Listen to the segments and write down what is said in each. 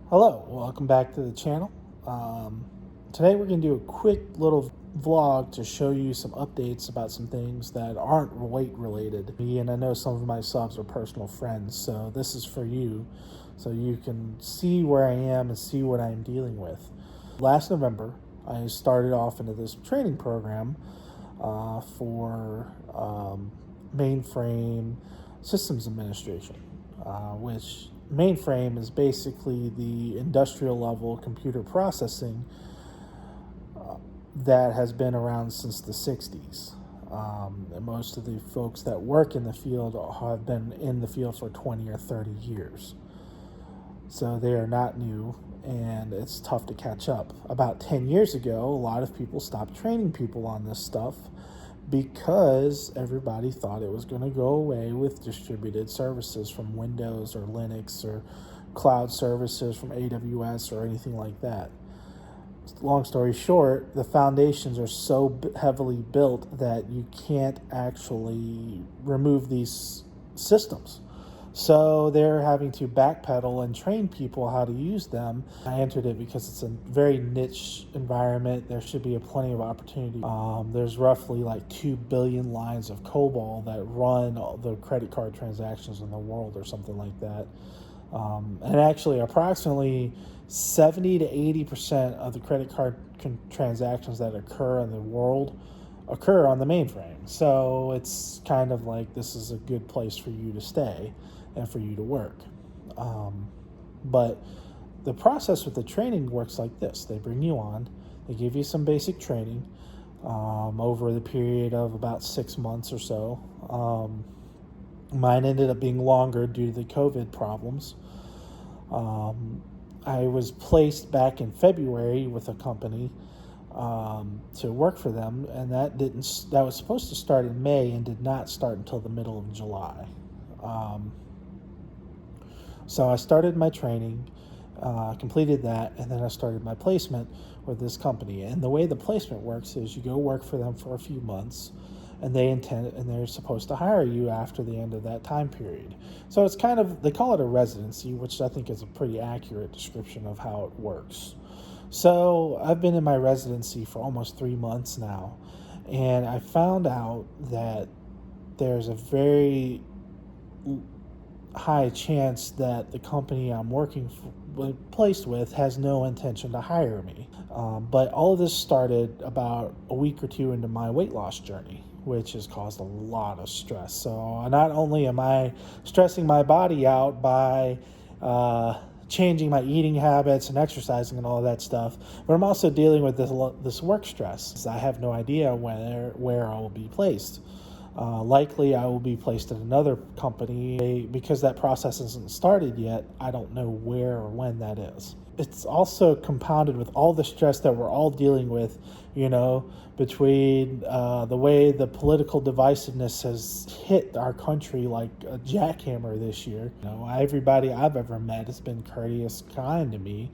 Hello, welcome back to the channel. Today we're going to do a quick little vlog to show you some updates about some things that aren't weight related. And I know some of my subs are personal friends, so this is for you, so you can see where I am and see what I'm dealing with. Last November, I started off into this training program for mainframe systems administration, which mainframe is basically the industrial level computer processing that has been around since the 60s. And most of the folks that work in the field have been in the field for 20 or 30 years. So they are not new, and it's tough to catch up. About 10 years ago, a lot of people stopped training people on this stuff because everybody thought it was going to go away with distributed services from Windows or Linux or cloud services from AWS or anything like that. Long story short, the foundations are so heavily built that you can't actually remove these systems. So they're having to backpedal and train people how to use them. I entered it because it's a very niche environment. There should be plenty of opportunity. There's roughly like 2 billion lines of COBOL that run all the credit card transactions in the world or something like that. And actually approximately 70 to 80% of the credit card transactions that occur in the world occur on the mainframe. So it's kind of like this is a good place for you to stay and for you to work. But the process with the training works like this. They bring you on, they give you some basic training over the period of about 6 months or so. Mine ended up being longer due to the COVID problems. I was placed back in February with a company to work for them, and that was supposed to start in May and did not start until the middle of July. So I started my training, completed that, and then I started my placement with this company. And the way the placement works is you go work for them for a few months, and they're supposed to hire you after the end of that time period. So it's kind of, they call it a residency, which I think is a pretty accurate description of how it works. So I've been in my residency for almost 3 months now, and I found out that there's a very high chance that the company I'm placed with has no intention to hire me. But all of this started about a week or two into my weight loss journey, which has caused a lot of stress. So not only am I stressing my body out by changing my eating habits and exercising and all of that stuff, but I'm also dealing with this work stress. I have no idea where I will be placed. Likely I will be placed at another company. Because that process isn't started yet, I don't know where or when that is. It's also compounded with all the stress that we're all dealing with, between the way the political divisiveness has hit our country like a jackhammer this year. Everybody I've ever met has been courteous, kind to me.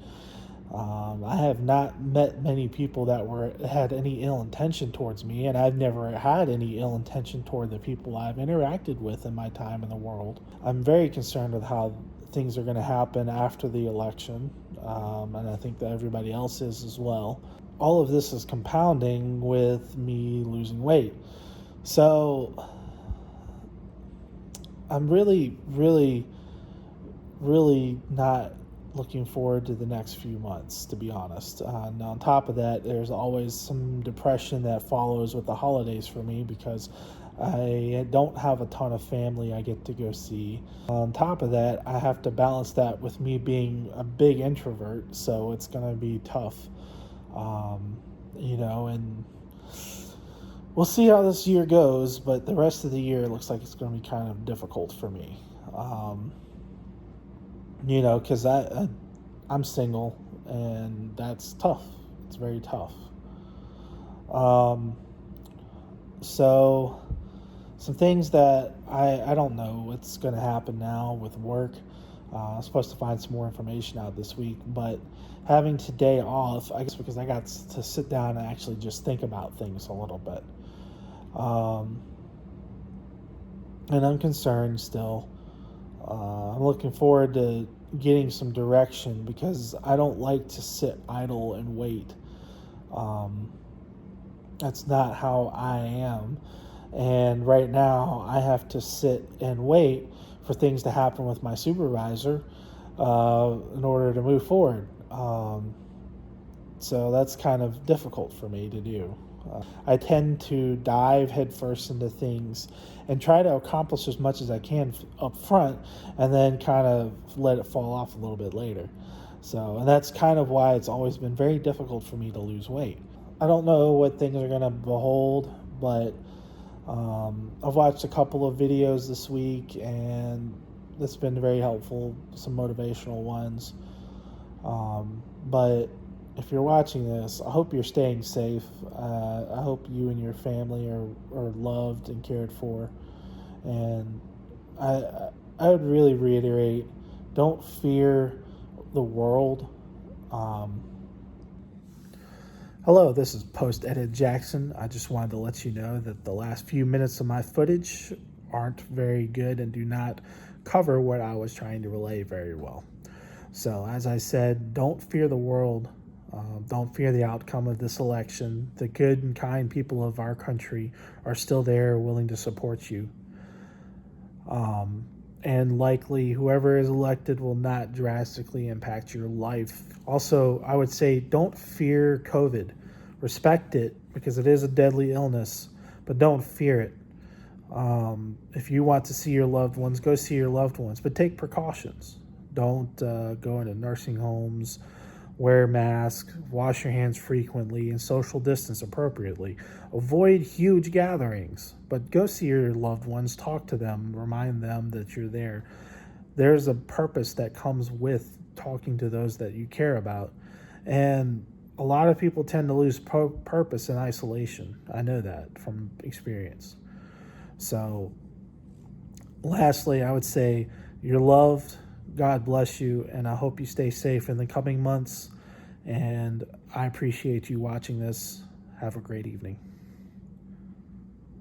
I have not met many people that had any ill intention towards me, and I've never had any ill intention toward the people I've interacted with in my time in the world. I'm very concerned with how things are going to happen after the election, and I think that everybody else is as well. All of this is compounding with me losing weight. So I'm really, really, really not looking forward to the next few months, to be honest. And on top of that, there's always some depression that follows with the holidays for me because I don't have a ton of family I get to go see. On top of that, I have to balance that with me being a big introvert, so it's going to be tough. And we'll see how this year goes, but the rest of the year looks like it's going to be kind of difficult for me. Because I'm single, and that's tough. It's very tough. So some things that I don't know what's going to happen now with work. I'm supposed to find some more information out this week, but having today off, I guess because I got to sit down and actually just think about things a little bit. And I'm concerned still. I'm looking forward to getting some direction, because I don't like to sit idle and wait. Um, that's not how I am. And right now, I have to sit and wait for things to happen with my supervisor in order to move forward. So that's kind of difficult for me to do. I tend to dive headfirst into things and try to accomplish as much as I can up front, and then kind of let it fall off a little bit later. So, and that's kind of why it's always been very difficult for me to lose weight. I don't know what things are going to behold, but I've watched a couple of videos this week, and that's been very helpful, some motivational ones. But if you're watching this, I hope you're staying safe. I hope you and your family are loved and cared for. And I would really reiterate, don't fear the world. Hello, this is Post Edit Jackson. I just wanted to let you know that the last few minutes of my footage aren't very good and do not cover what I was trying to relay very well. So, as I said, don't fear the world. Don't fear the outcome of this election. The good and kind people of our country are still there, willing to support you. And likely whoever is elected will not drastically impact your life. Also, I would say don't fear COVID. Respect it, because it is a deadly illness, but don't fear it. If you want to see your loved ones, go see your loved ones, but take precautions. Don't go into nursing homes. Wear masks, wash your hands frequently, and social distance appropriately. Avoid huge gatherings, but go see your loved ones, talk to them, remind them that you're there. There's a purpose that comes with talking to those that you care about. And a lot of people tend to lose purpose in isolation. I know that from experience. So, lastly, I would say you're loved. God bless you, and I hope you stay safe in the coming months. And I appreciate you watching this. Have a great evening.